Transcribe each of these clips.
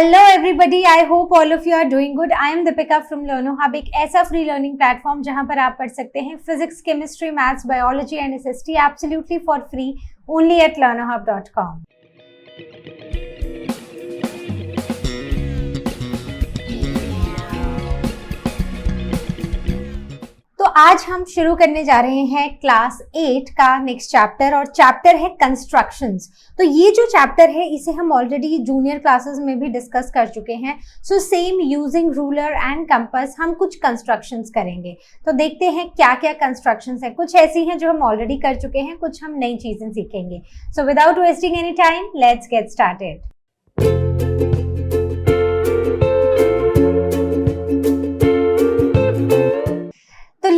Hello everybody, I hope all of you are doing good. I am Deepika from LearnoHub, एक ऐसा free learning platform जहां पर आप पढ़ सकते हैं physics, chemistry, maths, biology and SST absolutely for free only at learnohub.com. तो आज हम शुरू करने जा रहे हैं क्लास 8 का नेक्स्ट चैप्टर और चैप्टर है कंस्ट्रक्शंस. तो ये जो चैप्टर है इसे हम ऑलरेडी जूनियर क्लासेस में भी डिस्कस कर चुके हैं. So same using ruler and compass हम कुछ कंस्ट्रक्शंस करेंगे. तो देखते हैं क्या क्या कंस्ट्रक्शंस है. कुछ ऐसी हैं जो हम ऑलरेडी कर चुके हैं, कुछ हम नई चीजें सीखेंगे. So without wasting any time let's get started.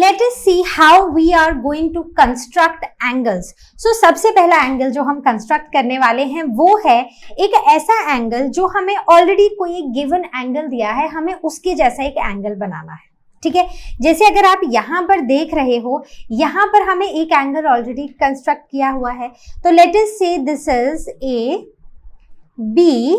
Let us see how we are going to construct angles. So सबसे पहला एंगल जो हम कंस्ट्रक्ट करने वाले हैं वो है एक ऐसा एंगल जो हमें ऑलरेडी कोई एक गिवन एंगल दिया है, हमें उसके जैसा एक एंगल बनाना है. ठीक है, जैसे अगर आप यहाँ पर देख रहे हो, यहाँ पर हमें एक एंगल ऑलरेडी कंस्ट्रक्ट किया हुआ है. तो let us say this is A, B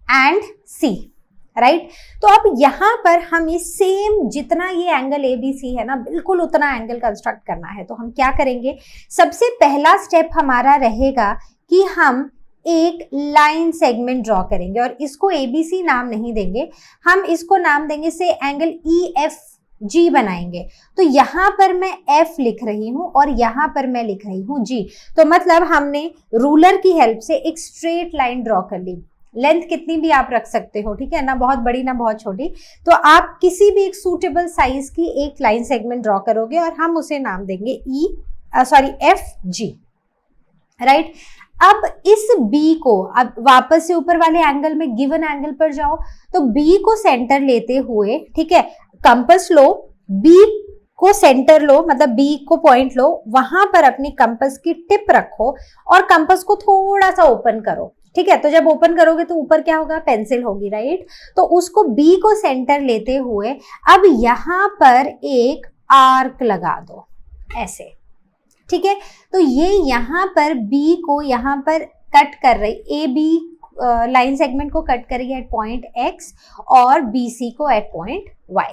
and C, right. तो अब यहाँ पर हमें सेम जितना ये एंगल ए बी सी है ना, बिल्कुल उतना एंगल कंस्ट्रक्ट करना है. तो हम क्या करेंगे, सबसे पहला स्टेप हमारा रहेगा कि हम एक लाइन सेगमेंट ड्रॉ करेंगे और इसको ए बी सी नाम नहीं देंगे, हम इसको नाम देंगे से एंगल ई एफ जी बनाएंगे. तो यहाँ पर मैं F लिख रही हूँ और यहाँ पर मैं लिख रही हूँ G. तो मतलब हमने रूलर की हेल्प से एक स्ट्रेट लाइन ड्रॉ कर ली. लेंथ कितनी भी आप रख सकते हो, ठीक है ना, बहुत बड़ी ना बहुत छोटी. तो आप किसी भी एक सूटेबल साइज की एक लाइन सेगमेंट ड्रॉ करोगे और हम उसे नाम देंगे एफ जी, राइट. अब इस B को, अब वापस से ऊपर वाले एंगल में गिवन एंगल पर जाओ. तो B को सेंटर लेते हुए, ठीक है, कंपास लो, B को सेंटर लो, मतलब B को पॉइंट लो, वहां पर अपनी कंपास की टिप रखो और कंपास को थोड़ा सा ओपन करो. ठीक है, तो जब ओपन करोगे तो ऊपर क्या होगा, पेंसिल होगी, राइट. तो उसको B को सेंटर लेते हुए अब यहां पर एक आर्क लगा दो ऐसे. ठीक है, तो ये यहां पर B को यहां पर कट कर रही, ए बी लाइन सेगमेंट को कट कर रही है एट पॉइंट X और BC को एट पॉइंट Y.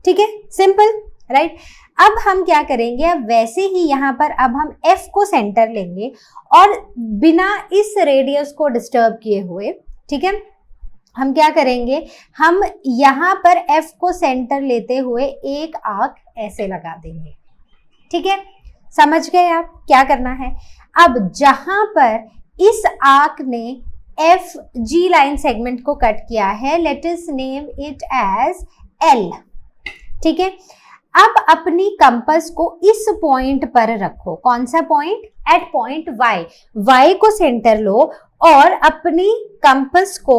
ठीक है, सिंपल, राइट. अब हम क्या करेंगे, अब वैसे ही यहाँ पर अब हम F को सेंटर लेंगे और बिना इस रेडियस को डिस्टर्ब किए हुए, ठीक है, हम क्या करेंगे, हम यहाँ पर F को सेंटर लेते हुए एक आर्क ऐसे लगा देंगे. ठीक है, समझ गए आप क्या करना है. अब जहां पर इस आर्क ने एफ जी लाइन सेगमेंट को कट किया है, let us name it as L. ठीक है, अब अपनी कंपास को इस पॉइंट पर रखो. कौन सा point, at point Y. Y को सेंटर लो और अपनी कंपास को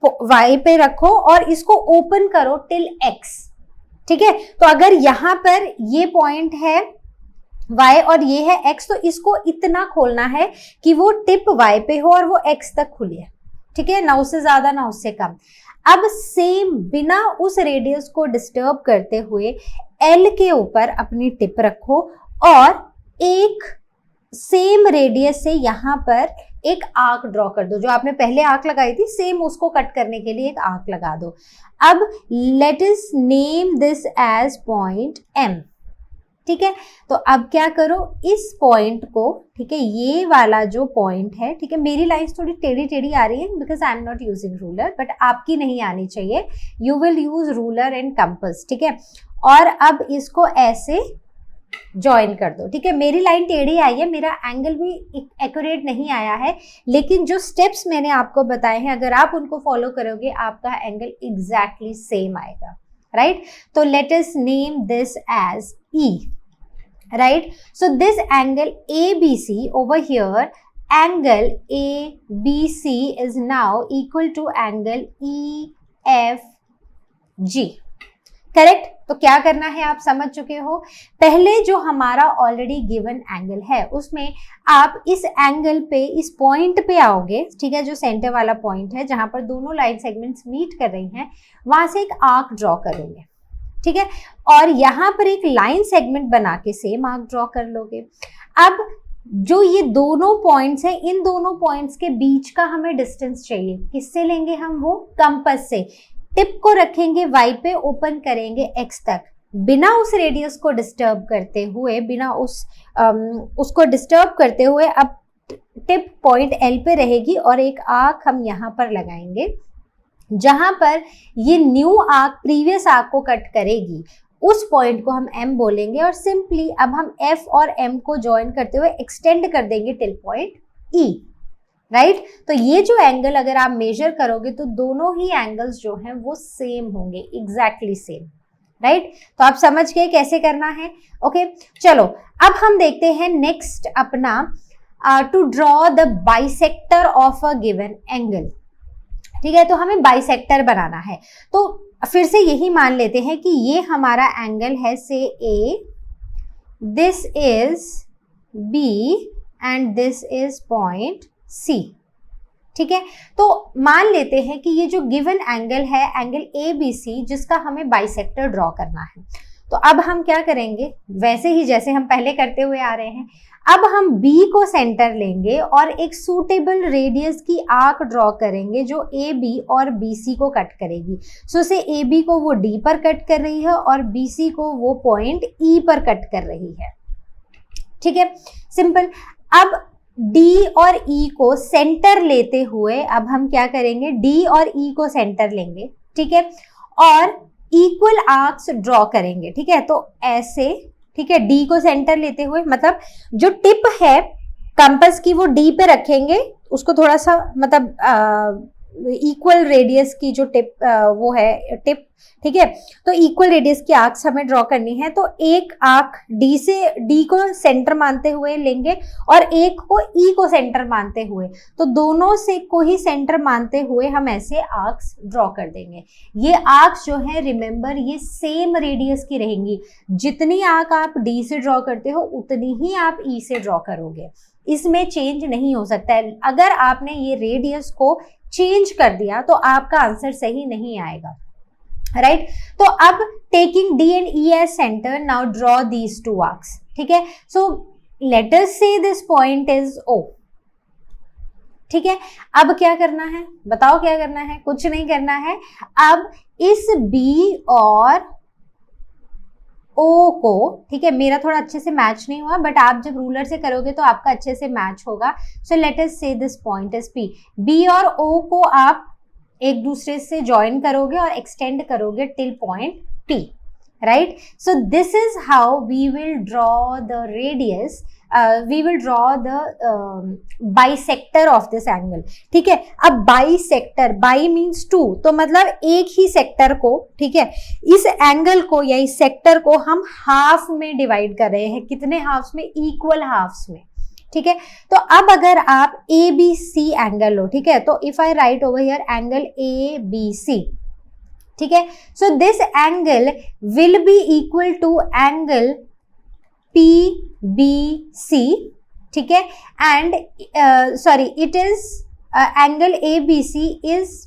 Y पे रखो और इसको ओपन करो टिल X. ठीक है, तो अगर यहाँ पर ये पॉइंट है Y और ये है X, तो इसको इतना खोलना है कि वो टिप Y पे हो और वो X तक खुली है. ठीक है, ना उससे ज्यादा ना उससे कम. अब सेम बिना उस रेडियस को डिस्टर्ब करते हुए L के ऊपर अपनी टिप रखो और एक सेम रेडियस से यहाँ पर एक आर्क ड्रॉ कर दो. जो आपने पहले आर्क लगाई थी सेम उसको कट करने के लिए एक आर्क लगा दो. अब let us name this as point M. ठीक है, तो अब क्या करो, इस पॉइंट को, ठीक है, ये वाला जो पॉइंट है, ठीक है, मेरी लाइन थोड़ी टेढ़ी टेढ़ी आ रही है because I am not using ruler, but आपकी नहीं आनी चाहिए, you will use ruler and compass. ठीक है, और अब इसको ऐसे ज्वाइन कर दो. ठीक है, मेरी लाइन टेढ़ी आई है, मेरा एंगल भी एक्यूरेट नहीं आया है, लेकिन जो स्टेप्स मैंने आपको बताए हैं अगर आप उनको फॉलो करोगे आपका एंगल एग्जैक्टली सेम आएगा, राइट. तो let us name this as E. Right, so this angle ABC over here, angle ABC is now equal to angle EFG. Correct. तो क्या करना है आप समझ चुके हो. पहले जो हमारा ऑलरेडी गिवन एंगल है उसमें आप इस एंगल पे, इस पॉइंट पे आओगे. ठीक है, जो सेंटर वाला पॉइंट है जहां पर दोनों लाइन सेगमेंट्स मीट कर रही हैं, वहां से एक आर्क ड्रॉ करोगे. ठीक है, और यहाँ पर एक लाइन सेगमेंट बना के सेम आर्क ड्रॉ कर लोगे. अब जो ये दोनों पॉइंट्स हैं, इन दोनों पॉइंट्स के बीच का हमें डिस्टेंस चाहिए। किससे लेंगे हम? वो कंपास से। टिप को रखेंगे y पे, ओपन करेंगे x तक, बिना उस रेडियस को डिस्टर्ब करते हुए, बिना उसको डिस्टर्ब करते हुए अब टिप पॉइंट L पे रहेगी और एक आर्क हम यहाँ पर लगाएंगे, जहां पर ये न्यू आर्क प्रीवियस आर्क को कट करेगी। उस पॉइंट को हम M बोलेंगे और सिंपली अब हम F और M को ज्वाइन करते हुए एक्सटेंड कर देंगे टिल पॉइंट E, राइट। तो ये जो एंगल अगर आप मेजर करोगे तो दोनों ही एंगल्स जो हैं वो सेम होंगे, एग्जैक्टली सेम, राइट। तो आप समझ गए कैसे करना है। ओके, चलो अब हम देखते हैं नेक्स्ट अपना to draw the bisector of a given angle. ठीक है, तो हमें बाइसेक्टर बनाना है। तो फिर से यही मान लेते हैं कि ये हमारा एंगल है से A, this is B and this is point C। ठीक है, तो मान लेते हैं कि ये जो गिवन एंगल है एंगल ABC, जिसका हमें बाइसेक्टर ड्रॉ करना है। तो अब हम क्या करेंगे, वैसे ही जैसे हम पहले करते हुए आ रहे हैं, अब हम B को सेंटर लेंगे और एक सूटेबल रेडियस की आर्क ड्रॉ करेंगे जो AB और BC को कट करेगी। सो से AB को वो D पर कट कर रही है और BC को वो पॉइंट E पर कट कर रही है। ठीक है, सिंपल। अब D और E को सेंटर लेते हुए अब हम क्या करेंगे, D और E को सेंटर लेंगे, ठीक है, और इक्वल आर्क्स ड्रॉ करेंगे। ठीक है, तो ऐसे, ठीक है, D को सेंटर लेते हुए, मतलब जो टिप है कंपास की वो D पे रखेंगे, उसको थोड़ा सा मतलब इक्वल रेडियस की जो टिप वो है टिप, ठीक है, तो इक्वल रेडियस की आर्क्स हमें ड्रॉ करनी है। तो एक आर्क D को सेंटर मानते हुए लेंगे और एक को E को सेंटर मानते हुए, तो दोनों से को ही सेंटर मानते हुए हम ऐसे आर्क्स ड्रॉ कर देंगे। ये आर्क्स जो है रिमेंबर ये सेम रेडियस की रहेंगी। जितनी आर्क आप D से ड्रॉ करते हो उतनी ही आप E से ड्रॉ करोगे, इसमें चेंज नहीं हो सकता है। अगर आपने ये रेडियस को चेंज कर दिया तो आपका आंसर सही नहीं आएगा, राइट। तो अब taking D and E as center, now draw these two arcs। ठीक है, so let us say this point is O। ठीक है, अब क्या करना है बताओ, क्या करना है? कुछ नहीं करना है। अब इस B और O को, ठीक है, मेरा थोड़ा अच्छे से मैच नहीं हुआ, बट आप जब रूलर से करोगे तो आपका अच्छे से मैच होगा। सो let us say this point is P। B और O को आप एक दूसरे से ज्वाइन करोगे और एक्सटेंड करोगे till point T, right. So this is how we will draw the radius, we will draw the bisector of this angle. ठीक है, अब बाइसेक्टर, बाई मीन्स टू, तो मतलब एक ही सेक्टर को, ठीक है, इस एंगल को या इस सेक्टर को हम हाफ में डिवाइड कर रहे हैं। कितने हाफ्स में? इक्वल हाफ्स में। ठीक है, तो अब अगर आप ABC एंगल लो, ठीक है, तो if I write over here angle ABC, ठीक है, so this angle will be equal to angle PBC, ठीक है, and sorry it is angle ABC is,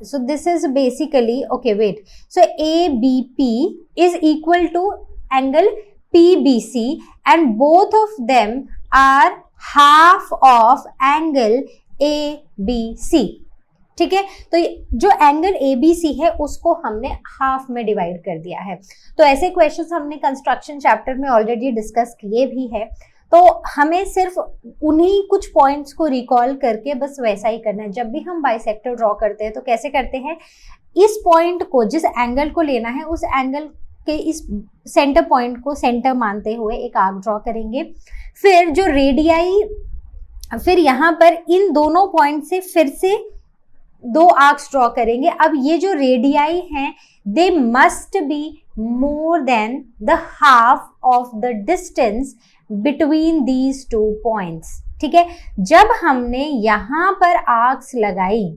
so this is basically, okay wait, so ABP is equal to angle PBC and both of them are half of angle ABC। ठीक है, तो जो angle ABC है उसको हमने half में divide कर दिया है। तो ऐसे क्वेश्चंस हमने कंस्ट्रक्शन चैप्टर में ऑलरेडी डिस्कस किए भी है, तो हमें सिर्फ उन्हीं कुछ पॉइंट्स को रिकॉल करके बस वैसा ही करना है। जब भी हम बाइसेक्टर ड्रॉ करते हैं तो कैसे करते हैं, इस पॉइंट को, जिस एंगल को लेना है उस एंगल के इस सेंटर पॉइंट को सेंटर मानते हुए एक आर्क ड्रॉ करेंगे। फिर जो रेडियाई, फिर यहाँ पर इन दोनों पॉइंट से फिर से दो आर्क्स ड्रॉ करेंगे। अब ये जो रेडियाई हैं they must be more than the half of the distance between these two points. ठीक है, जब हमने यहाँ पर आर्क्स लगाई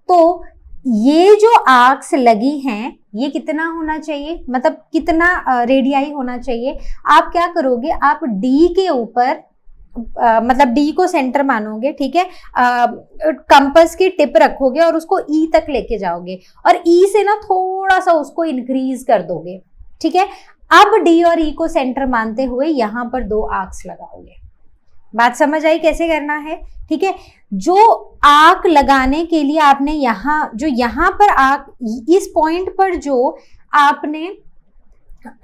तो ये जो आर्क्स लगी हैं ये कितना होना चाहिए, मतलब कितना रेडियाई होना चाहिए। आप क्या करोगे, आप D के ऊपर मतलब D को सेंटर मानोगे, ठीक है, कंपास की टिप रखोगे और उसको E तक लेके जाओगे और E से ना थोड़ा सा उसको इंक्रीज कर दोगे। ठीक है, अब D और E को सेंटर मानते हुए यहाँ पर दो आर्क्स लगाओगे। बात समझ आई कैसे करना है? ठीक है, जो आर्क लगाने के लिए आपने यहाँ पर आर्क, इस पॉइंट पर जो आपने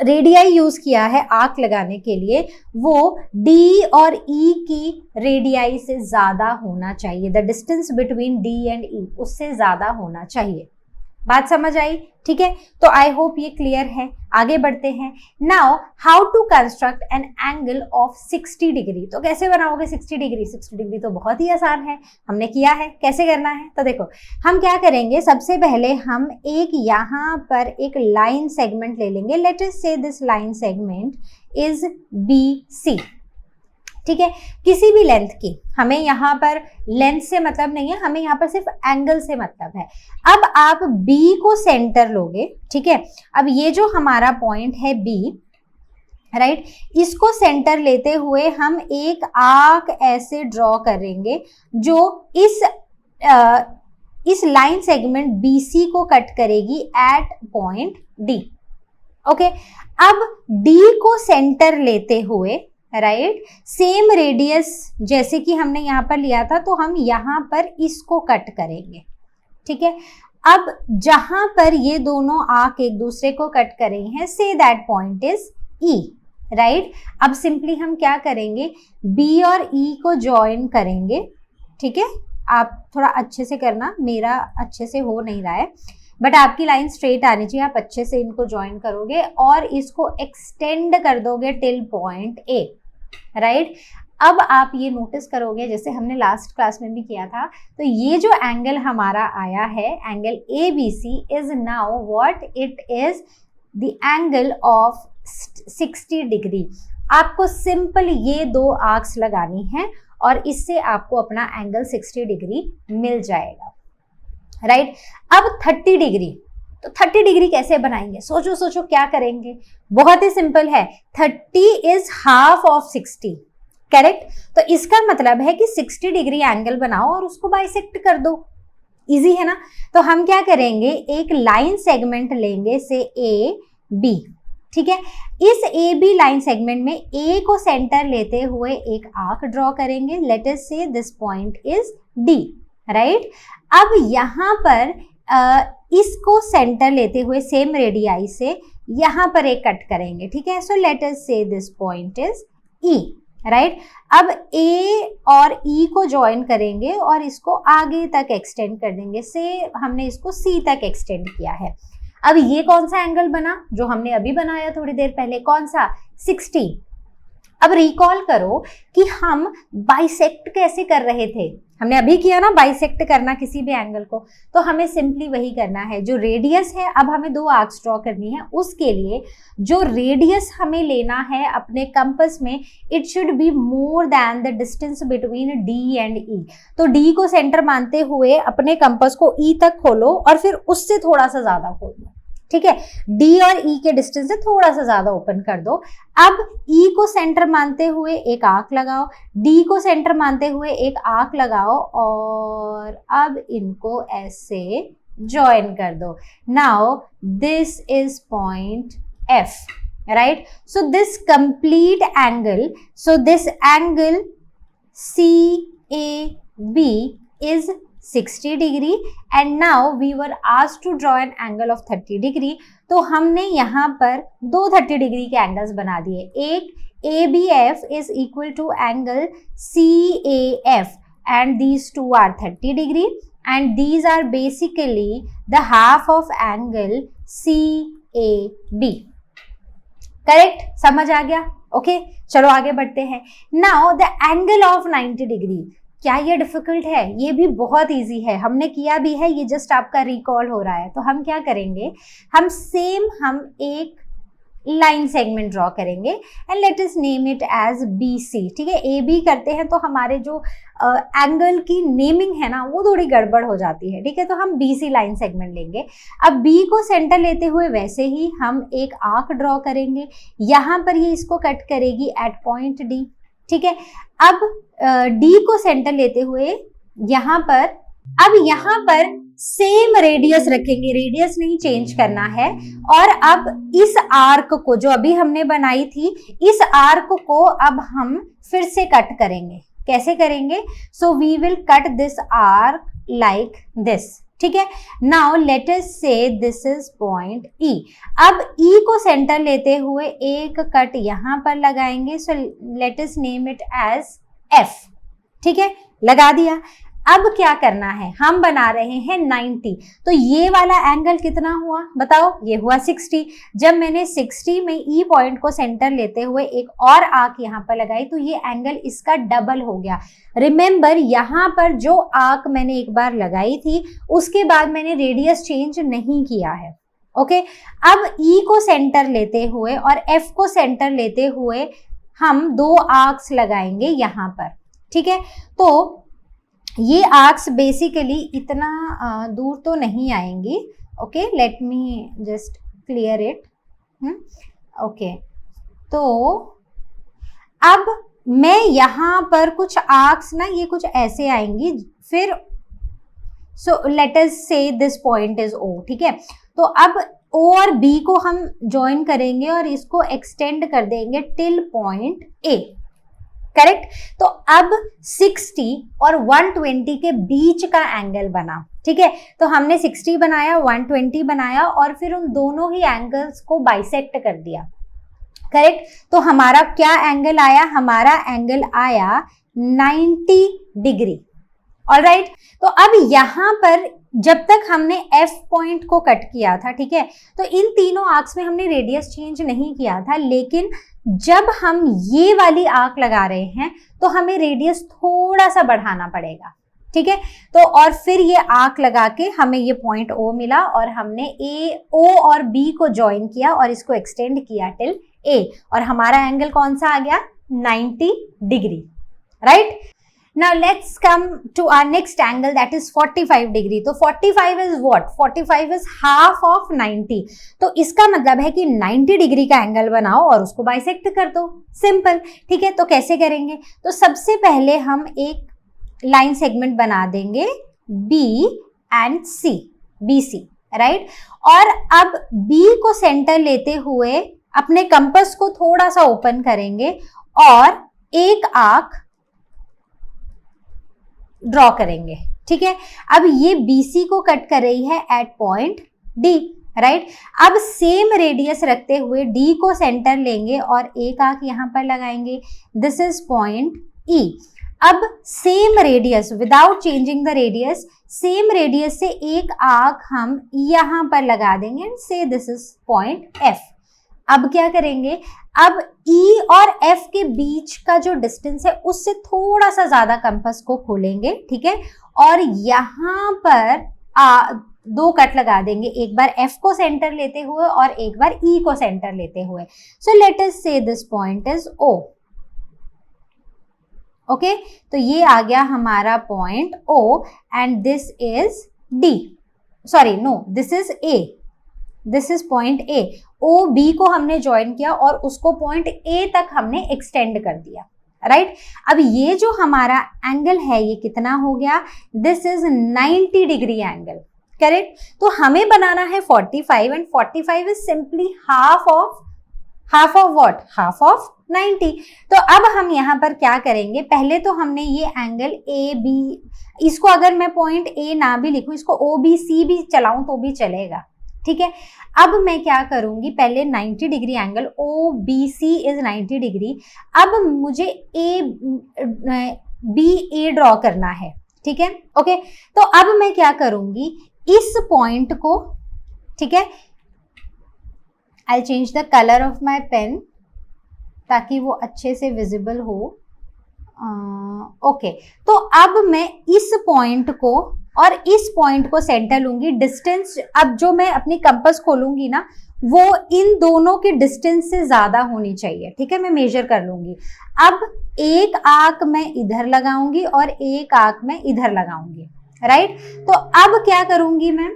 रेडियाई यूज किया है आर्क लगाने के लिए, वो डी और ई की रेडियाई से ज्यादा होना चाहिए। The distance between D and E उससे ज्यादा होना चाहिए। बात समझ आई? ठीक है, तो आई होप ये क्लियर है। आगे बढ़ते हैं। Now how to construct an angle of 60 degree. तो कैसे बनाओगे 60 डिग्री? 60 डिग्री तो बहुत ही आसान है, हमने किया है। कैसे करना है? तो देखो हम क्या करेंगे, सबसे पहले हम एक यहाँ पर एक लाइन सेगमेंट ले लेंगे। Late us say this line segment is BC। ठीक है, किसी भी लेंथ की, हमें यहाँ पर लेंथ से मतलब नहीं है, हमें यहाँ पर सिर्फ एंगल से मतलब है। अब आप B को सेंटर लोगे, ठीक है, अब ये जो हमारा पॉइंट है B, राइट, इसको सेंटर लेते हुए हम एक आर्क ऐसे ड्रॉ करेंगे जो इस लाइन सेगमेंट BC को कट करेगी एट पॉइंट D। ओके, अब D को सेंटर लेते हुए, राइट, सेम रेडियस जैसे कि हमने यहाँ पर लिया था, तो हम यहाँ पर इसको कट करेंगे। ठीक है, अब जहां पर ये दोनों आर्क एक दूसरे को कट कर रही हैं, say that point is E, right. अब सिंपली हम क्या करेंगे, B और E को ज्वाइन करेंगे। ठीक है, आप थोड़ा अच्छे से करना, मेरा अच्छे से हो नहीं रहा है, बट आपकी लाइन स्ट्रेट आनी चाहिए। आप अच्छे से इनको ज्वाइन करोगे और इसको एक्सटेंड कर दोगे टिल पॉइंट A, राइट। अब आप ये नोटिस करोगे, जैसे हमने लास्ट क्लास में भी किया था, तो ये जो एंगल हमारा आया है, angle ABC is now what it is, the angle of 60 degree. आपको सिंपल ये दो आर्क्स लगानी है और इससे आपको अपना एंगल 60 डिग्री मिल जाएगा, राइट। अब 30 डिग्री, तो 30 डिग्री कैसे बनाएंगे? सोचो सोचो क्या करेंगे, बहुत ही सिंपल है। 30 इज हाफ ऑफ 60, करेक्ट। तो इसका मतलब है कि 60 डिग्री एंगल बनाओ और उसको बाइसेक्ट कर दो। इजी है ना। तो हम क्या करेंगे, एक लाइन सेगमेंट लेंगे से AB, ठीक है। इस AB लाइन सेगमेंट में A को सेंटर लेते हुए एक आर्क ड्रॉ करेंगे। Late us say this point is D, right. अब यहाँ पर इसको सेंटर लेते हुए सेम रेडियाई से यहाँ पर एक कट करेंगे, ठीक है। So let us say this point is E, right. अब A और E को ज्वाइन करेंगे और इसको आगे तक एक्सटेंड कर देंगे, से हमने इसको C तक एक्सटेंड किया है। अब ये कौन सा एंगल बना, जो हमने अभी बनाया थोड़ी देर पहले, कौन सा, 60। अब रिकॉल करो कि हम बाइसेक्ट कैसे कर रहे थे, हमने अभी किया ना बाइसेक्ट करना किसी भी एंगल को, तो हमें सिंपली वही करना है। जो रेडियस है, अब हमें दो आर्क्स ड्रॉ करनी है, उसके लिए जो रेडियस हमें लेना है अपने कंपास में, it should be more than the distance between D and E। तो D को सेंटर मानते हुए अपने कंपास को E तक खोलो और फिर उससे थोड़ा सा ज्यादा खोल दो, ठीक है। D और E के डिस्टेंस से थोड़ा सा ज्यादा ओपन कर दो। अब E को सेंटर मानते हुए एक आर्क लगाओ, D को सेंटर मानते हुए एक आर्क लगाओ और अब इनको ऐसे ज्वाइन कर दो। Now this is point F, right. So this complete angle, so this angle CAB is 60 degree and now we were asked to draw an angle of 30 degree. तो हमने यहाँ पर दो 30 डिग्री के एंगल्स बना दिए। एक ABF is equal to angle CAF and these two are 30 degree and these are basically the half of angle CAB, correct. समझ आ गया? ओके, चलो आगे बढ़ते हैं। Now the angle of 90 degree, क्या ये डिफिकल्ट है? ये भी बहुत इजी है, हमने किया भी है, ये जस्ट आपका रिकॉल हो रहा है। तो हम क्या करेंगे, हम एक लाइन सेगमेंट ड्रॉ करेंगे and let us name it as BC, ठीक है। AB करते हैं तो हमारे जो एंगल की नेमिंग है ना, वो थोड़ी गड़बड़ हो जाती है, ठीक है। तो हम BC लाइन सेगमेंट लेंगे। अब B को सेंटर लेते हुए वैसे ही हम एक आर्क ड्रॉ करेंगे, यहाँ पर ये इसको कट करेगी एट पॉइंट D, ठीक है। अब D को सेंटर लेते हुए यहाँ पर अब यहाँ पर सेम रेडियस रखेंगे, रेडियस नहीं चेंज करना है। और अब इस आर्क को जो अभी हमने बनाई थी, इस आर्क को अब हम फिर से कट करेंगे। कैसे करेंगे? So we will cut this arc like this, ठीक है। Now let us say this is point ई। अब ई को सेंटर लेते हुए एक कट यहां पर लगाएंगे। So let us name it as F, ठीक है, लगा दिया। अब क्या करना है, हम बना रहे हैं 90, तो ये वाला एंगल कितना हुआ बताओ? ये हुआ 60। जब मैंने 60 में ई पॉइंट को सेंटर लेते हुए एक और आर्क यहाँ पर लगाई तो ये एंगल इसका डबल हो गया। रिमेंबर, यहाँ पर जो आर्क मैंने एक बार लगाई थी उसके बाद मैंने रेडियस चेंज नहीं किया है। ओके, अब ई को सेंटर लेते हुए और एफ को सेंटर लेते हुए हम दो आर्क्स लगाएंगे यहाँ पर, ठीक है। तो ये आर्क्स बेसिकली इतना दूर तो नहीं आएंगी। Okay, let me just clear it. Okay, तो अब मैं यहाँ पर कुछ आर्क्स ना, ये कुछ ऐसे आएंगी, फिर सो let us say this point is ओ, ठीक है। तो अब ओ और बी को हम ज्वाइन करेंगे और इसको एक्सटेंड कर देंगे टिल पॉइंट ए, करेक्ट। तो अब 60 और 120 के बीच का एंगल बना, ठीक है। तो हमने 60 बनाया, 120 बनाया और फिर उन दोनों ही एंगल्स को बाइसेक्ट कर दिया, करेक्ट। तो हमारा क्या एंगल आया? हमारा एंगल आया 90 डिग्री। ऑलराइट, तो अब यहां पर जब तक हमने एफ पॉइंट को कट किया था, ठीक है, तो इन तीनों आर्क्स में हमने रेडियस चेंज नहीं किया था, लेकिन जब हम ये वाली आर्क लगा रहे हैं तो हमें रेडियस थोड़ा सा बढ़ाना पड़ेगा, ठीक है। तो और फिर ये आर्क लगा के हमें ये पॉइंट ओ मिला और हमने ए, ओ और बी को ज्वाइन किया और इसको एक्सटेंड किया टिल ए, और हमारा एंगल कौन सा आ गया? 90 degree, right. Now let's come to our next angle, that is 45 degree. तो 45 is what? 45 is half of 90. तो इसका मतलब है कि 90 डिग्री का एंगल बनाओ और उसको बाइसेक्ट कर दो, सिंपल, ठीक है। तो कैसे करेंगे? तो सबसे पहले हम एक लाइन सेगमेंट बना देंगे B and C, BC, right. और अब B को सेंटर लेते हुए अपने कंपास को थोड़ा सा ओपन करेंगे और एक आर्क ड्रॉ करेंगे, ठीक है। अब ये BC को कट कर रही है एट पॉइंट D, राइट। अब सेम रेडियस रखते हुए D को सेंटर लेंगे और एक आर्क यहां पर लगाएंगे, दिस इज पॉइंट E। अब same radius, without changing the radius, same radius से एक आर्क हम यहां पर लगा देंगे एंड से दिस इज पॉइंट F। अब क्या करेंगे? अब E और F के बीच का जो डिस्टेंस है उससे थोड़ा सा ज्यादा कंपास को खोलेंगे, ठीक है, और यहां पर दो कट लगा देंगे, एक बार F को सेंटर लेते हुए और एक बार E को सेंटर लेते हुए। सो let us say this point is O। Okay, तो ये आ गया हमारा point O and this is D, sorry no, this is A, this is point A। O B को हमने ज्वाइन किया और उसको पॉइंट ए तक हमने एक्सटेंड कर दिया, राइट। अब ये जो हमारा एंगल है ये कितना हो गया? This is 90 degree angle, correct. तो हमें बनाना है 45 and 45 is simply half of what? Half of 90। तो अब हम यहाँ पर क्या करेंगे? पहले तो हमने ये एंगल ए बी, इसको अगर मैं पॉइंट ए ना भी लिखूं, इसको ओ बी सी भी चलाऊं तो भी चलेगा, ठीक है। अब मैं क्या करूंगी? पहले 90 degree angle O B C is 90 degree. अब मुझे ए बी ए ड्रॉ करना है, ठीक है, ओके। तो अब मैं क्या करूंगी? इस पॉइंट को, ठीक है, I change the colour of my pen ताकि वो अच्छे से विजिबल हो। ओके, तो अब मैं इस पॉइंट को और इस पॉइंट को सेंटर लूंगी। डिस्टेंस अब जो मैं अपनी कंपास खोलूंगी ना, वो इन दोनों की डिस्टेंस से ज्यादा होनी चाहिए, ठीक है, मैं मेजर कर लूंगी। अब एक आर्क मैं इधर लगाऊंगी और एक आर्क मैं इधर लगाऊंगी, राइट। तो अब क्या करूंगी मैं?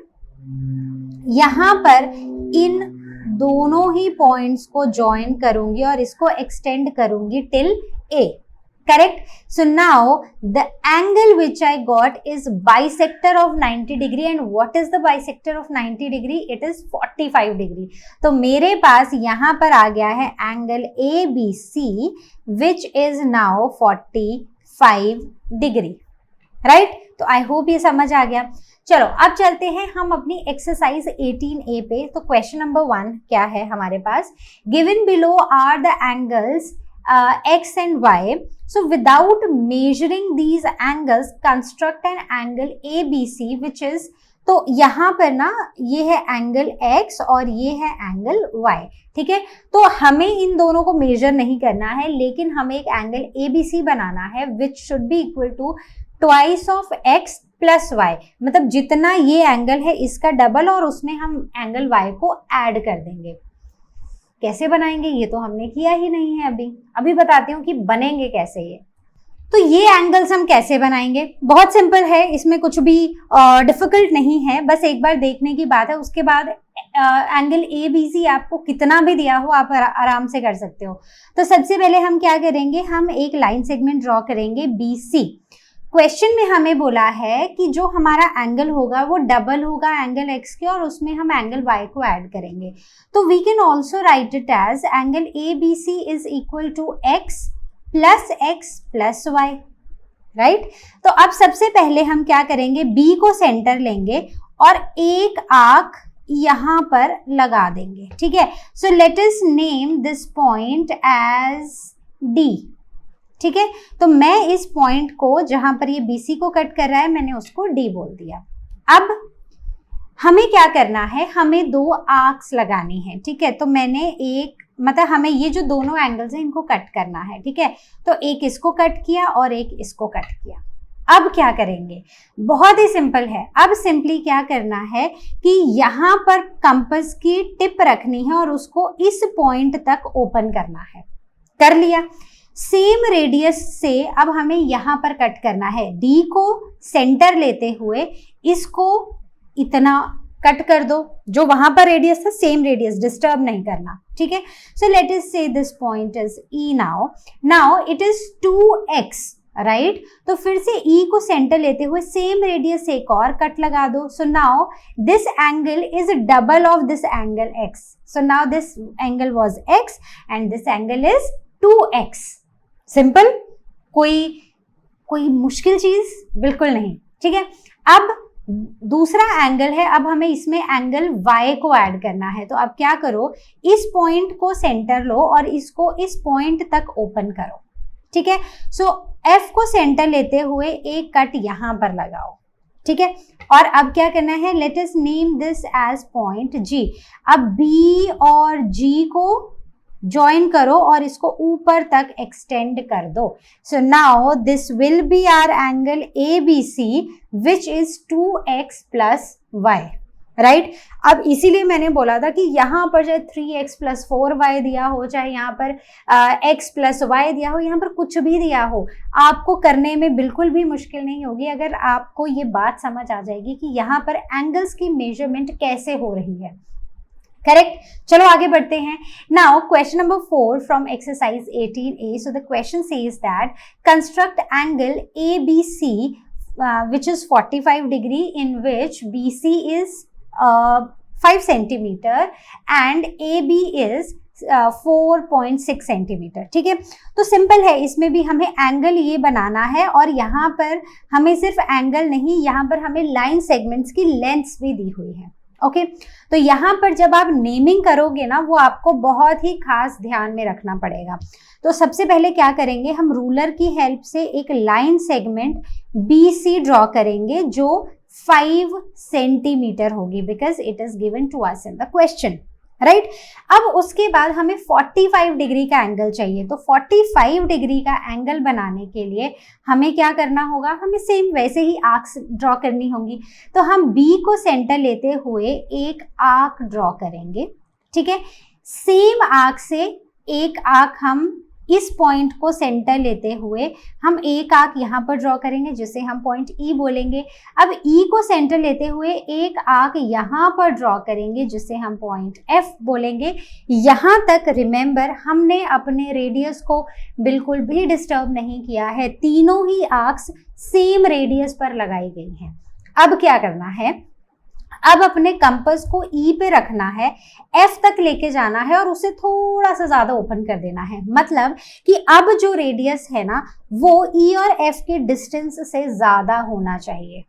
यहां पर इन दोनों ही पॉइंट्स को ज्वाइन करूंगी और इसको एक्सटेंड करूंगी till A, Correct? So now the angle which I got is bisector of 90 degree, and what is the bisector of 90 degree? It is 45 degree. तो मेरे पास यहाँ पर आ गया है angle ABC which is now 45 degree. Right? तो I hope ये समझ आ गया. चलो अब चलते हैं हम अपनी एक्सरसाइज 18A पे. तो क्वेश्चन नंबर 1 क्या है हमारे पास? Given below are the angles X and Y. So without measuring these angles, construct an angle ABC which is, तो यहाँ पर ना ये है एंगल X और ये है एंगल Y. ठीक है, तो हमें इन दोनों को मेजर नहीं करना है, लेकिन हमें एक एंगल ABC बनाना है which should be equal to twice of X plus Y. मतलब जितना ये एंगल है इसका डबल, और उसमें हम एंगल Y को ऐड कर देंगे. कैसे बनाएंगे ये तो हमने किया ही नहीं है अभी बताती हूँ कि बनेंगे कैसे ये. तो ये एंगल्स हम कैसे बनाएंगे? बहुत सिंपल है, इसमें कुछ भी डिफिकल्ट नहीं है, बस एक बार देखने की बात है. उसके बाद एंगल ABC आपको कितना भी दिया हो आप आराम से कर सकते हो. तो सबसे पहले हम क्या करेंगे, हम एक लाइन सेगमेंट ड्रॉ करेंगे BC. क्वेश्चन में हमें बोला है कि जो हमारा एंगल होगा वो डबल होगा एंगल X के, और उसमें हम एंगल Y को ऐड करेंगे. तो we can also write it as angle ABC is equal to X plus Y. Right? तो अब सबसे पहले हम क्या करेंगे, B को सेंटर लेंगे और एक आर्क यहां पर लगा देंगे. ठीक है, so let us name this point as D. ठीक है, तो मैं इस पॉइंट को जहां पर ये BC को कट कर रहा है मैंने उसको D बोल दिया. अब हमें क्या करना है, हमें दो आर्क्स लगानी है. ठीक है, तो मैंने एक, मतलब हमें ये जो दोनों एंगल्स हैं इनको कट करना है. ठीक है, तो एक इसको कट किया और एक इसको कट किया. अब क्या करेंगे, बहुत ही सिंपल है. अब सिंपली क्या करना है कि यहाँ पर कंपास की टिप रखनी है और उसको इस पॉइंट तक ओपन करना है. कर लिया. सेम रेडियस से अब हमें यहाँ पर कट करना है. D को सेंटर लेते हुए इसको इतना कट कर दो, जो वहां पर रेडियस था सेम रेडियस, डिस्टर्ब नहीं करना. ठीक है, so let us say this point is E. Now it is 2x. Right? तो फिर से E को सेंटर लेते हुए सेम रेडियस एक और कट लगा दो. So now this angle is double of this angle X. So now this angle was X and this angle is 2x. Simple, कोई मुश्किल चीज बिल्कुल नहीं. ठीक है, अब दूसरा एंगल है, अब हमें इसमें एंगल Y को ऐड करना है. तो अब क्या करो, इस पॉइंट को सेंटर लो और इसको इस पॉइंट तक ओपन करो. ठीक है, सो F को सेंटर लेते हुए एक कट यहां पर लगाओ. ठीक है, और अब क्या करना है, let us name this as point G. अब B और G को ज्वाइन करो और इसको ऊपर तक एक्सटेंड कर दो. So now this will be our angle ABC which is 2x plus y. Right? अब इसीलिए मैंने बोला था कि यहाँ पर चाहे 3x प्लस 4y दिया हो, चाहे यहाँ पर x प्लस y दिया हो, यहाँ पर कुछ भी दिया हो, आपको करने में बिल्कुल भी मुश्किल नहीं होगी अगर आपको ये बात समझ आ जाएगी कि यहाँ पर एंगल्स की मेजरमेंट कैसे हो रही है. करेक्ट? चलो आगे बढ़ते हैं. Now question number 4 from exercise 18A. So the question says that construct angle ABC which is 45 degree in which BC is 5 centimeter and AB is 4.6 centimetre. ठीक है, तो सिंपल है, इसमें भी हमें एंगल ये बनाना है और यहाँ पर हमें सिर्फ एंगल नहीं, यहाँ पर हमें लाइन सेगमेंट्स की लेंथ्स भी दी हुई है. ओके, तो यहाँ पर जब आप नेमिंग करोगे ना, वो आपको बहुत ही खास ध्यान में रखना पड़ेगा. तो सबसे पहले क्या करेंगे, हम रूलर की हेल्प से एक लाइन सेगमेंट BC ड्रॉ करेंगे जो 5 सेंटीमीटर होगी, because it is given to us in the question. Right? अब उसके बाद हमें 45 डिग्री का एंगल चाहिए. तो 45 डिग्री का एंगल बनाने के लिए हमें क्या करना होगा, हमें सेम वैसे ही आर्क्स ड्रॉ करनी होंगी. तो हम B को सेंटर लेते हुए एक आर्क ड्रॉ करेंगे. ठीक है, सेम आर्क से एक आर्क हम इस पॉइंट को सेंटर लेते हुए हम एक आर्क यहाँ पर ड्रॉ करेंगे जिसे हम पॉइंट ई बोलेंगे। अब ई को सेंटर लेते हुए एक आर्क यहाँ पर ड्रॉ करेंगे जिसे हम पॉइंट एफ बोलेंगे। यहाँ तक रिमेंबर हमने अपने रेडियस को बिल्कुल भी डिस्टर्ब नहीं किया है, तीनों ही आर्क्स सेम रेडियस पर लगाई गई हैं। अब क्या करना है, अब अपने कंपास को ई पे रखना है, एफ तक लेके जाना है और उसे थोड़ा सा ज्यादा ओपन कर देना है। मतलब कि अब जो रेडियस है ना वो ई और एफ के डिस्टेंस से ज्यादा होना चाहिए।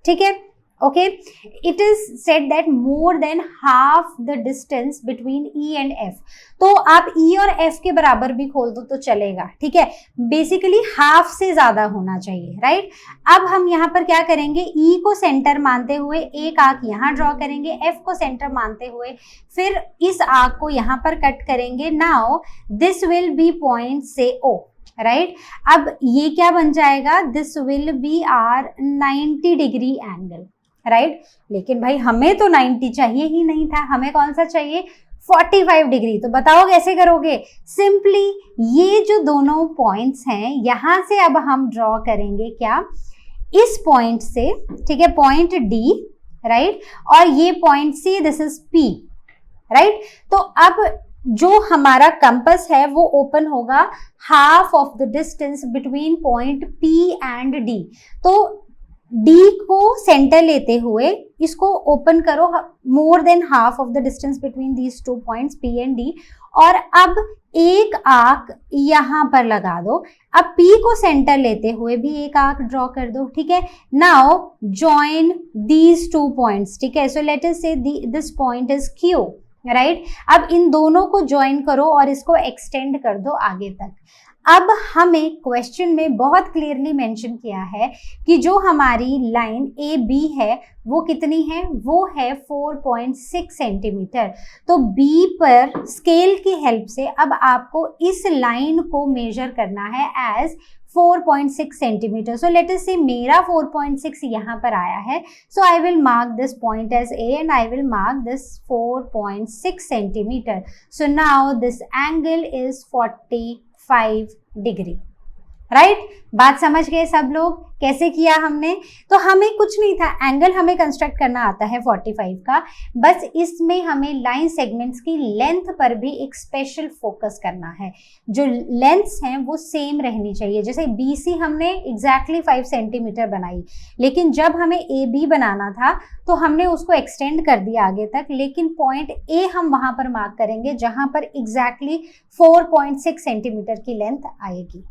ठीक है, okay. It is said that more than half the distance between E and F. तो आप ई और एफ के बराबर भी खोल दो तो चलेगा, ठीक है। बेसिकली हाफ से ज्यादा होना चाहिए, राइट। अब हम यहाँ पर क्या करेंगे, ई को सेंटर मानते हुए एक आर्क यहाँ ड्रॉ करेंगे, एफ को सेंटर मानते हुए फिर इस आर्क को यहाँ पर कट करेंगे। Now this will be point say O, right. अब ये क्या बन जाएगा, this will be our 90 degree angle, right. लेकिन भाई हमें तो 90 चाहिए ही नहीं था, हमें कौन सा चाहिए, 45 डिग्री। तो बताओ कैसे करोगे, सिंपली ये जो दोनों पॉइंट्स हैं यहां से अब हम ड्रॉ करेंगे क्या, इस पॉइंट से, ठीक है, पॉइंट डी, राइट, और ये point C, this is P, right. तो अब जो हमारा कंपास है वो ओपन होगा half of the distance between point P and D. तो D को सेंटर लेते हुए इसको ओपन करो more than half of the distance between these two points P and D, और अब एक आर्क यहाँ पर लगा दो। अब P को सेंटर लेते हुए भी एक आर्क ड्रॉ कर दो, ठीक है। Now join these two points, ठीक है। So let us say this point is Q, right. अब इन दोनों को ज्वाइन करो और इसको एक्सटेंड कर दो आगे तक। अब हमें क्वेश्चन में बहुत क्लियरली मेंशन किया है कि जो हमारी लाइन ए बी है वो कितनी है, वो है 4.6 सेंटीमीटर। तो बी पर स्केल की हेल्प से अब आपको इस लाइन को मेजर करना है as 4.6 centimetre. So let us say मेरा 4.6 यहाँ पर आया है, so I will mark this point as A and I will mark this 4.6 centimetre. So now this angle is 45 degree, right. बात समझ गए सब लोग कैसे किया हमने। तो हमें कुछ नहीं था, एंगल हमें कंस्ट्रक्ट करना आता है 45 का, बस इसमें हमें लाइन सेगमेंट्स की लेंथ पर भी एक स्पेशल फोकस करना है। जो लेंथ्स हैं वो सेम रहनी चाहिए। जैसे BC हमने एग्जैक्टली 5 सेंटीमीटर बनाई, लेकिन जब हमें AB बनाना था तो हमने उसको एक्सटेंड कर दिया आगे तक, लेकिन पॉइंट A हम वहां पर मार्क करेंगे जहां पर एग्जैक्टली 4.6 सेंटीमीटर की लेंथ आएगी।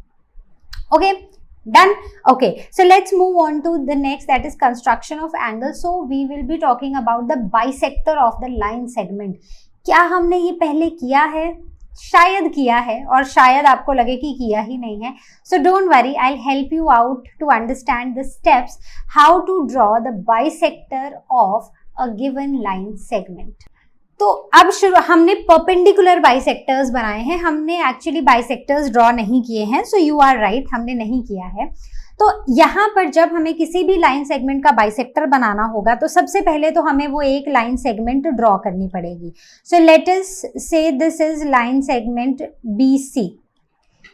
Okay, done. Okay, so let's move on to the next, that is construction of angle. So we will be talking about the bisector of the line segment. क्या हमने ये पहले किया है? शायद किया है, और शायद आपको लगे कि किया ही नहीं है। So don't worry, I'll help you out to understand the steps how to draw the bisector of a given line segment. तो अब हमने परपेंडिकुलर बाइसेक्टर्स बनाए हैं, हमने एक्चुअली बाइसेक्टर्स ड्रॉ नहीं किए हैं। सो यू आर राइट, हमने नहीं किया है। तो यहाँ पर जब हमें किसी भी लाइन सेगमेंट का बाइसेक्टर बनाना होगा तो सबसे पहले तो हमें वो एक लाइन सेगमेंट ड्रॉ करनी पड़ेगी। सो let us say this is line segment BC,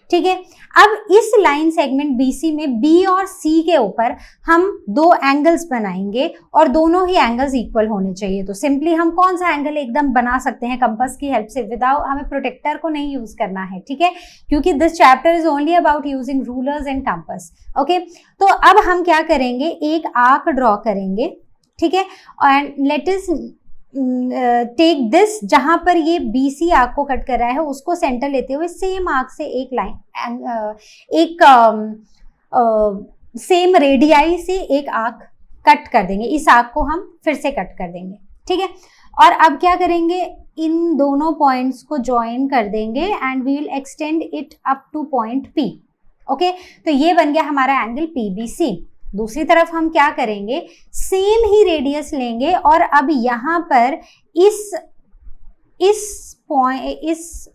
ठीक है। अब इस लाइन सेगमेंट BC में B और C के ऊपर हम दो एंगल्स बनाएंगे और दोनों ही एंगल्स इक्वल होने चाहिए। तो सिंपली हम कौन सा एंगल एकदम बना सकते हैं कंपास की हेल्प से, विदाउट, हमें प्रोटेक्टर को नहीं यूज करना है, ठीक है, क्योंकि this chapter is only about using rulers and compass. Okay, तो अब हम क्या करेंगे, एक आर्क ड्रॉ करेंगे, ठीक है, and let us take this, जहां पर ये BC आर्क को कट कर रहा है उसको सेंटर लेते हुए सेम आर्क से एक लाइन, एक सेम रेडियाई से एक आर्क कट कर देंगे। इस आर्क को हम फिर से कट कर देंगे, ठीक है। और अब क्या करेंगे, इन दोनों पॉइंट्स को ज्वाइन कर देंगे and we will extend it up to point P। Okay, तो ये बन गया हमारा एंगल PBC। दूसरी तरफ हम क्या करेंगे, सेम ही रेडियस लेंगे और अब यहाँ पर इस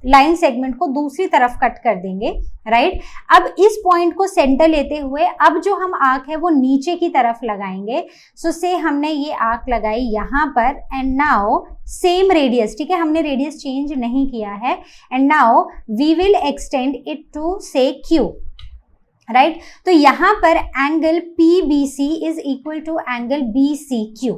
लाइन सेगमेंट को दूसरी तरफ कट कर देंगे, राइट। अब इस पॉइंट को सेंटर लेते हुए अब जो हम आर्क है वो नीचे की तरफ लगाएंगे। सो से हमने ये आर्क लगाई यहाँ पर एंड नाउ सेम रेडियस, ठीक है, हमने रेडियस चेंज नहीं किया है, and now we will extend it to say Q, right. तो यहां पर angle PBC is equal to angle BCQ,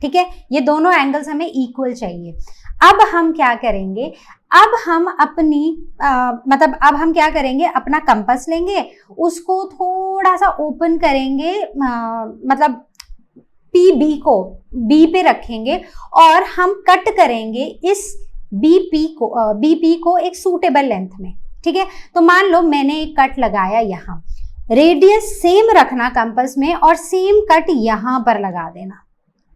ठीक है, ये दोनों एंगल्स हमें इक्वल चाहिए। अब हम क्या करेंगे, अब हम अपनी अब हम क्या करेंगे, अपना कंपास लेंगे, उसको थोड़ा सा ओपन करेंगे, मतलब PB को B पे रखेंगे और हम कट करेंगे इस BP को एक सूटेबल लेंथ में, ठीक है। तो मान लो मैंने एक कट लगाया यहाँ, रेडियस सेम रखना कंपास में और सेम कट यहाँ पर लगा देना,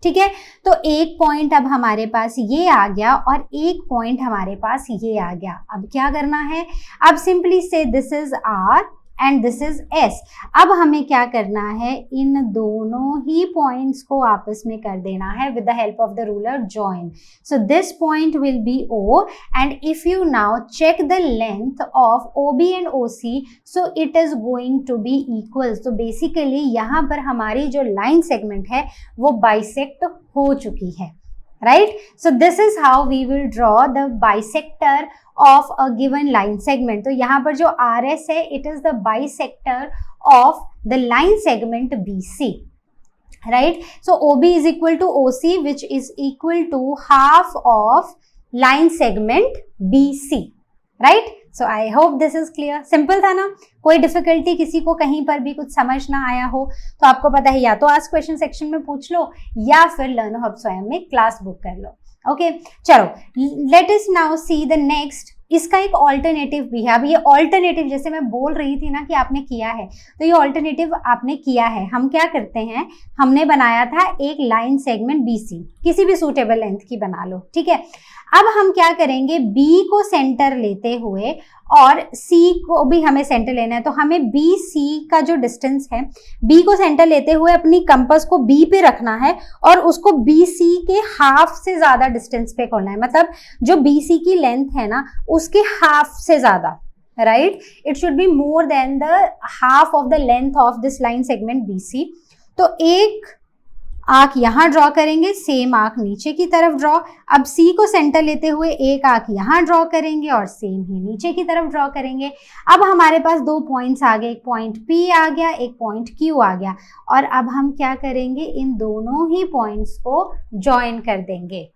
ठीक है। तो एक पॉइंट अब हमारे पास ये आ गया और एक पॉइंट हमारे पास ये आ गया। अब क्या करना है, अब सिंपली से this is R and this is S। अब हमें क्या करना है, इन दोनों ही पॉइंट्स को आपस में कर देना है with the help of the ruler join. So this point will be O and if you now check the length of OB and OC, so it is going to be equal. तो basically यहाँ पर हमारी जो line segment है वो bisect हो चुकी है, right? So this is how we will draw the bisector of a given line segment. तो यहाँ पर जो RS है, it is the bisector of the line segment BC, right? So OB is equal to OC, which is equal to half of line segment BC, right? So I hope this is clear. Simple था ना, कोई difficulty किसी को कहीं पर भी कुछ समझ ना आया हो तो आपको पता है, या तो आस्क क्वेश्चन सेक्शन में पूछ लो या फिर लर्न हब स्वयं में क्लास बुक कर लो। ओके, चलो let us now see the next. इसका एक ऑल्टरनेटिव भी है। अब ये ऑल्टरनेटिव जैसे मैं बोल रही थी ना कि आपने किया है, तो ये ऑल्टरनेटिव आपने किया है। हम क्या करते हैं, हमने बनाया था एक लाइन सेगमेंट BC, किसी भी सूटेबल लेंथ की बना लो, ठीक है। अब हम क्या करेंगे, B को सेंटर लेते हुए और C को भी हमें सेंटर लेना है, तो हमें BC का जो डिस्टेंस है, B को सेंटर लेते हुए अपनी कंपास को B पे रखना है और उसको BC के हाफ से ज्यादा डिस्टेंस पे खोलना है। मतलब जो BC की लेंथ है ना, उसके हाफ से ज्यादा, right. It should be more than the half of the length of this line segment BC। तो एक आर्क यहाँ ड्रॉ करेंगे, सेम आर्क नीचे की तरफ ड्रॉ। अब C को सेंटर लेते हुए एक आर्क यहाँ ड्रॉ करेंगे और सेम ही नीचे की तरफ ड्रॉ करेंगे। अब हमारे पास दो पॉइंट्स आ गए, एक पॉइंट P आ गया, एक पॉइंट Q आ गया, और अब हम क्या करेंगे, इन दोनों ही पॉइंट्स को ज्वाइन कर देंगे।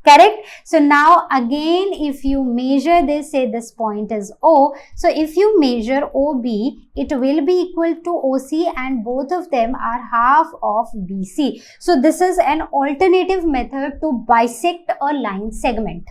Correct? So now again, if you measure this, say this point is O. So if you measure OB, it will be equal to OC and both of them are half of BC. So this is an alternative method to bisect a line segment.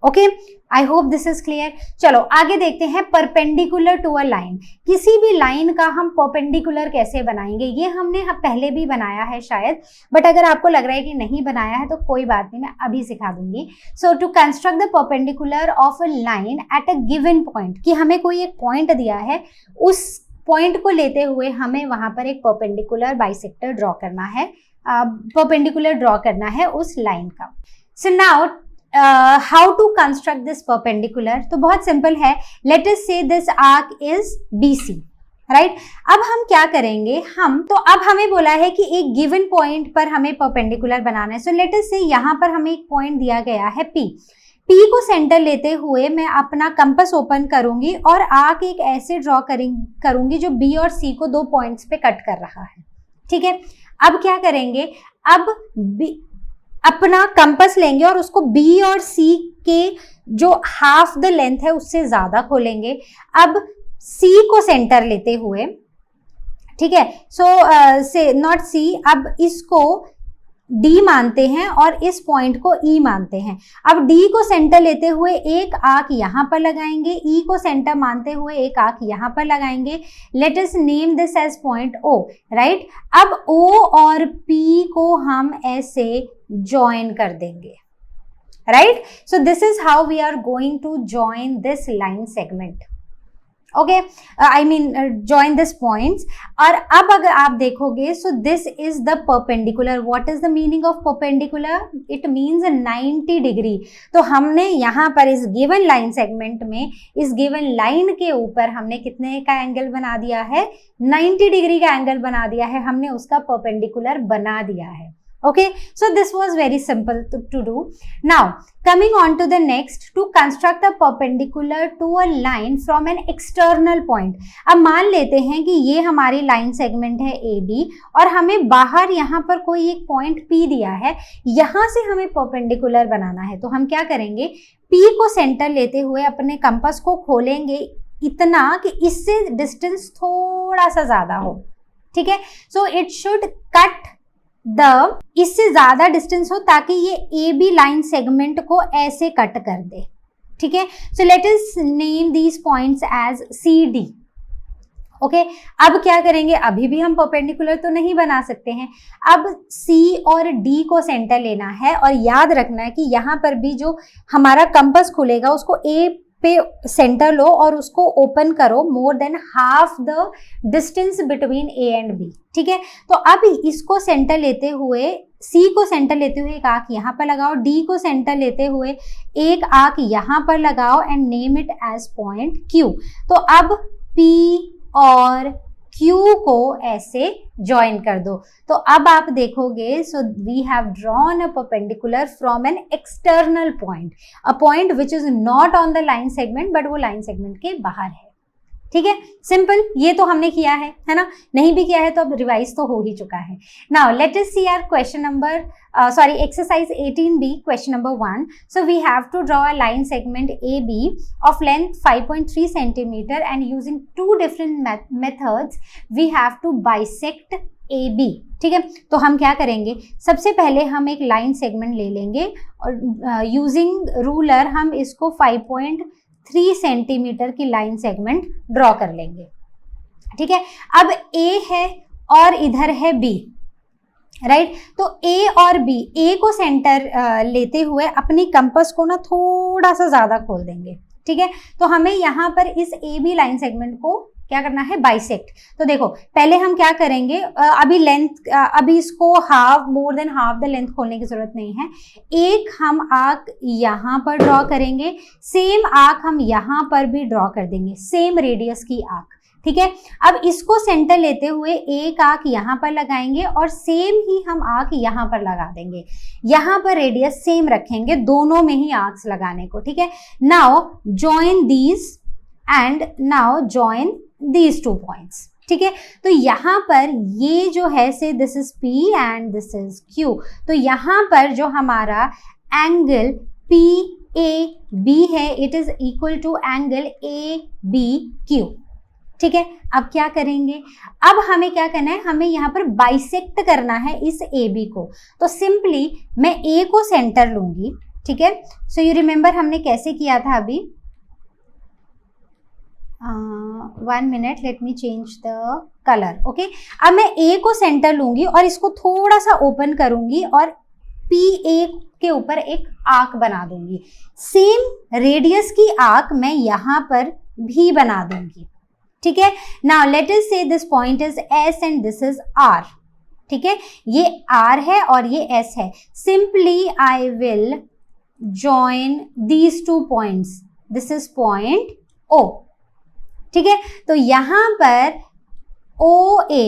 Okay? I hope this is clear. चलो आगे देखते हैं perpendicular to a line. किसी भी line का हम perpendicular कैसे बनाएंगे, ये हमने पहले भी बनाया है शायद, बट अगर आपको लग रहा है कि नहीं बनाया है तो कोई बात नहीं, मैं अभी सिखा दूंगी। So to construct the perpendicular of a line at a given point, कि हमें कोई एक पॉइंट दिया है, उस पॉइंट को लेते हुए हमें वहां पर एक परपेंडिकुलर बाइसेक्टर ड्रॉ करना है, परपेंडिकुलर ड्रॉ करना है उस लाइन का। So now how to construct this perpendicular, तो बहुत सिंपल है। Let us say this arc is BC, right. अब हम क्या करेंगे, तो अब हमें बोला है कि एक गिवन पॉइंट पर हमें परपेंडिकुलर बनाना है। सो लेट अस से यहाँ पर हमें एक पॉइंट दिया गया है P को सेंटर लेते हुए मैं अपना कंपास ओपन करूंगी और आर्क एक ऐसे ड्रॉ करूंगी जो B और C को दो पॉइंट्स पे कट कर रहा है, ठीक है। अब क्या करेंगे, अब अपना कंपास लेंगे और उसको B और C के जो हाफ द लेंथ है उससे ज्यादा खोलेंगे। अब C को सेंटर लेते हुए, ठीक है, से नॉट C, अब इसको D मानते हैं और इस पॉइंट को E मानते हैं। अब D को सेंटर लेते हुए एक आर्क यहाँ पर लगाएंगे, E को सेंटर मानते हुए एक आर्क यहाँ पर लगाएंगे। Let us name this as point O, right. अब O और P को हम ऐसे ज्वाइन कर देंगे, right. So this is how we are going to join this line segment, okay, I mean join this points. और अब अगर आप देखोगे, so this is the perpendicular. What is the meaning of perpendicular? It means 90 degree. तो हमने यहाँ पर इस गिवन लाइन सेगमेंट में, इस गिवन लाइन के ऊपर हमने कितने का एंगल बना दिया है, 90 डिग्री का एंगल बना दिया है, हमने उसका परपेंडिकुलर बना दिया है। Okay, so this was very simple to do. Now coming on to the next, to construct a perpendicular to a line from an external point. अब मान लेते हैं कि ये हमारी लाइन सेगमेंट है AB और हमें बाहर यहाँ पर कोई एक पॉइंट P दिया है, यहाँ से हमें परपेंडिकुलर बनाना है। तो हम क्या करेंगे, P को सेंटर लेते हुए अपने कंपास को खोलेंगे इतना कि इससे डिस्टेंस थोड़ा सा ज्यादा हो, ठीक है। सो इट शुड कट इससे ज्यादा डिस्टेंस हो ताकि ये ए बी लाइन सेगमेंट को ऐसे कट कर दे, ठीक है। So let us name these points as C D. Okay, अब क्या करेंगे, अभी भी हम परपेंडिकुलर तो नहीं बना सकते हैं, अब सी और डी को सेंटर लेना है और याद रखना है कि यहाँ पर भी जो हमारा कंपास खुलेगा उसको ए पे सेंटर लो और उसको ओपन करो more than half the distance between A and B, ठीक है। तो अब इसको सेंटर लेते हुए, सी को सेंटर लेते हुए एक आर्क यहाँ पर लगाओ, डी को सेंटर लेते हुए एक आर्क यहाँ पर लगाओ and name it as point Q. तो अब पी और Q को ऐसे ज्वाइन कर दो। तो अब आप देखोगे, so we have drawn a perpendicular from an external point, a point which is not on the line segment but वो लाइन सेगमेंट के बाहर है, ठीक है। सिंपल, ये तो हमने किया है ना, नहीं भी किया है तो अब रिवाइज तो हो ही चुका है। Now let us see our question number exercise 18b, question number 1. So we have to draw a line segment AB of length 5.3 centimeter and using two different methods we have to bisect AB, ठीक है। तो हम क्या करेंगे, सबसे पहले हम एक लाइन सेगमेंट ले लेंगे और यूजिंग रूलर हम इसको 5.3 सेंटीमीटर की लाइन सेगमेंट ड्रॉ कर लेंगे, ठीक है। अब A है और इधर है B, राइट। तो A और B, A को सेंटर लेते हुए अपनी कंपास को ना थोड़ा सा ज्यादा खोल देंगे, ठीक है। तो हमें यहाँ पर इस AB लाइन सेगमेंट को क्या करना है, बाइसेक्ट। तो देखो पहले हम क्या करेंगे, अभी लेंथ, अभी इसको half, more than half the length खोलने की जरूरत नहीं है। एक हम आर्क यहाँ पर ड्रॉ करेंगे, सेम आर्क हम यहाँ पर भी ड्रॉ कर देंगे, सेम रेडियस की आर्क, ठीक है। अब इसको सेंटर लेते हुए एक आर्क यहाँ पर लगाएंगे और सेम ही हम आर्क यहाँ पर लगा देंगे, यहाँ पर रेडियस सेम रखेंगे दोनों में ही आर्क्स लगाने को, ठीक है। Now join these and now join these two points, ठीक है। तो यहाँ पर ये जो है, say this is P and this is Q, तो यहाँ पर जो हमारा एंगल PAB है, it is equal to angle ABQ, ठीक है। अब क्या करेंगे, अब हमें क्या करना है, हमें यहाँ पर बाइसेक्ट करना है इस AB को। तो सिंपली मैं A को सेंटर लूंगी, ठीक है। सो यू रिमेंबर हमने कैसे किया था अभी, 1 minute, let me change the colour, okay. अब मैं A को सेंटर लूंगी और इसको थोड़ा सा ओपन करूंगी और PA के ऊपर एक आर्क बना दूंगी, सेम रेडियस की आर्क मैं यहाँ पर भी बना दूंगी, ठीक है। Now let us say this point is S and this is R, ठीक है। ये R है और ये S है। Simply I will join these two points, this is point O, ठीक है। तो यहाँ पर OA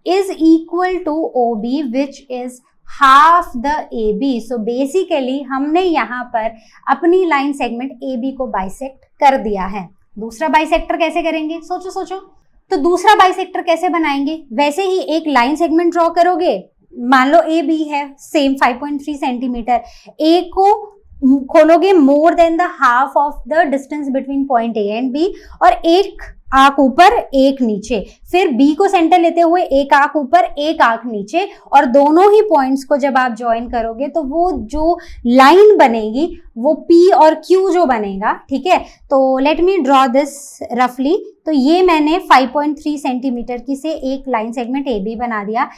is equal to OB which is half the AB. So basically हमने यहाँ पर अपनी लाइन सेगमेंट AB को बाइसेक्ट कर दिया है। दूसरा बाइसेक्टर कैसे करेंगे, सोचो। तो दूसरा बाइसेक्टर कैसे बनाएंगे, वैसे ही एक लाइन सेगमेंट ड्रॉ करोगे, मान लो AB है सेम 5.3 सेंटीमीटर, A को खोलोगे more than the half of the distance between point A and B और एक आर्क ऊपर एक नीचे, फिर B को सेंटर लेते हुए एक आर्क ऊपर एक आर्क नीचे, और दोनों ही पॉइंट्स को जब आप ज्वाइन करोगे तो वो जो लाइन बनेगी वो P और Q जो बनेगा, ठीक है। तो लेट मी ड्रॉ दिस रफली। तो ये मैंने 5.3 सेंटीमीटर की से एक लाइन सेगमेंट AB बना दिया।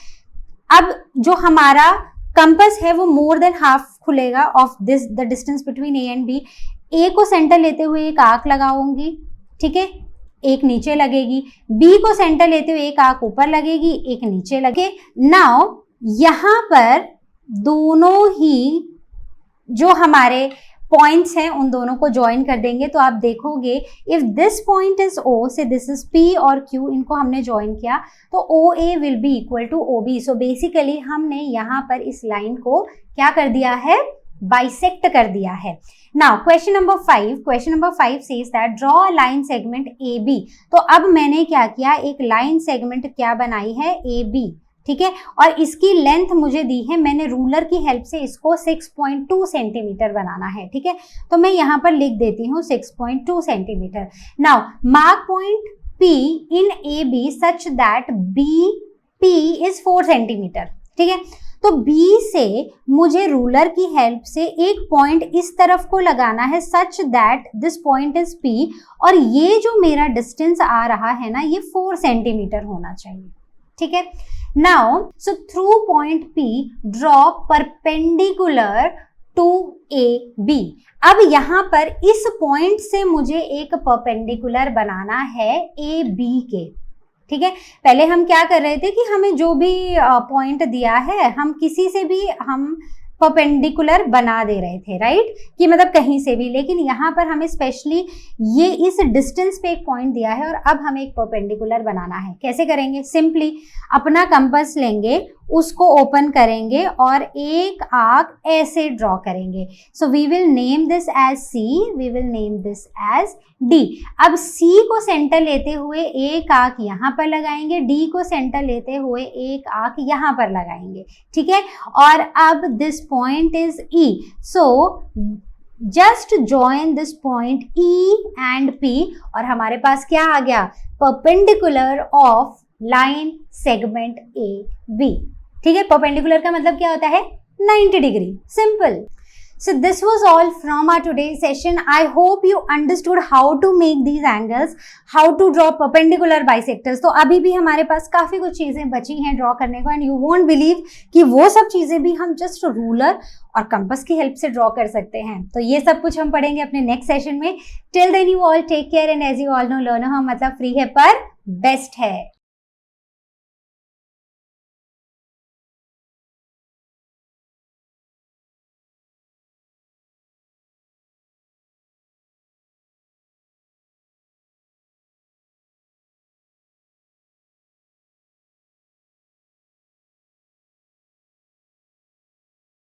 अब जो हमारा कंपास है वो मोर देन हाफ खुलेगा of this the distance between A and B। A को सेंटर लेते हुए एक आर्क लगाऊंगी, ठीक है, एक नीचे लगेगी। B को सेंटर लेते हुए एक आर्क ऊपर लगेगी, एक नीचे लगे। नाउ यहाँ पर दोनों ही जो हमारे पॉइंट्स हैं उन दोनों को ज्वाइन कर देंगे तो आप देखोगे if this point is O say this is P और Q, इनको हमने ज्वाइन किया तो OA will be equal to OB। So basically हमने यहाँ पर इस लाइन को क्या कर दिया है, बाइसेक्ट कर दिया है। Now question number 5 says that draw a line segment AB। तो अब मैंने क्या किया, एक लाइन सेगमेंट क्या बनाई है, AB, ठीक है, और इसकी लेंथ मुझे दी है, मैंने रूलर की हेल्प से इसको 6.2 सेंटीमीटर बनाना है, ठीक है, तो मैं यहाँ पर लिख देती हूँ 6.2 centimetre. Now mark point P in AB such that BP is 4 centimetre, ठीक है, तो B से मुझे रूलर की हेल्प से एक पॉइंट इस तरफ को लगाना है such that this point is P, और ये जो मेरा डिस्टेंस आ रहा है ना, ये 4 सेंटीमीटर होना चाहिए, ठीक है। Now, so through point P, draw perpendicular to AB। अब यहाँ पर इस पॉइंट से मुझे एक परपेंडिकुलर बनाना है AB के, ठीक है। पहले हम क्या कर रहे थे कि हमें जो भी पॉइंट दिया है हम किसी से भी हम परपेंडिकुलर बना दे रहे थे, राइट, कि मतलब कहीं से भी, लेकिन यहाँ पर हमें स्पेशली ये इस डिस्टेंस पे एक पॉइंट दिया है और अब हमें एक परपेंडिकुलर बनाना है। कैसे करेंगे, सिंपली अपना कंपास लेंगे, उसको ओपन करेंगे और एक आर्क ऐसे ड्रॉ करेंगे। So we will name this as C, we will name this as D। अब C को सेंटर लेते हुए एक आर्क यहाँ पर लगाएंगे, D को सेंटर लेते हुए एक आर्क यहाँ पर लगाएंगे, ठीक है, और अब this point is E। So just join this point E and P और हमारे पास क्या आ गया, perpendicular of line segment AB, ठीक है। परपेंडिकुलर का मतलब क्या होता है, 90 degree, simple. So this was all from our today's session. I hope you understood how to make these angles, how to draw perpendicular bisectors. तो अभी भी हमारे पास काफी कुछ चीजें बची हैं ड्रॉ करने को, एंड यू वोंट बिलीव कि वो सब चीजें भी हम जस्ट रूलर और कंपास की हेल्प से ड्रॉ कर सकते हैं। तो ये सब कुछ हम पढ़ेंगे अपने नेक्स्ट सेशन में। Till then you all take care, and as you all know learn हम मतलब फ्री है पर बेस्ट है।